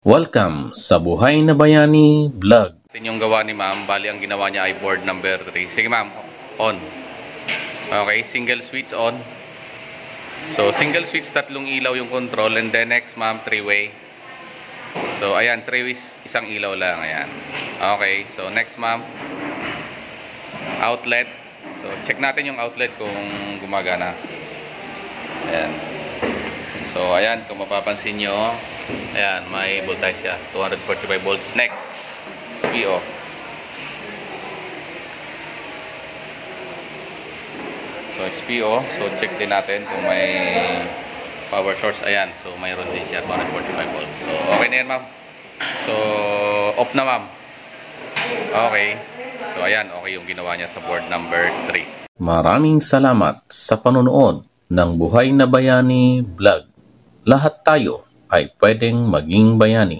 Welcome sa Buhay na Bayani Vlog. Ito yung gawa ni ma'am. Bali ang ginawa niya ay board number 3. Sige ma'am, on. Okay, single switch on. So single switch, tatlong ilaw yung control. And then next ma'am, 3-way. So ayan, 3-way, isang ilaw lang. Ayan. Okay, so next ma'am, outlet. So check natin yung outlet kung gumagana. Ayan. So ayan, kung mapapansin nyo, ayan, may voltage siya, 245 volts. Next, SPO. So SPO, so check din natin kung may power source. Ayan, so mayroon din siya, 245 volts. So okay na yan ma'am. So off na ma'am. Okay. So ayan, okay yung ginawa niya sa board number 3. Maraming salamat sa panonood ng Buhay na Bayani Vlog. Lahat tayo ay pwedeng maging bayani.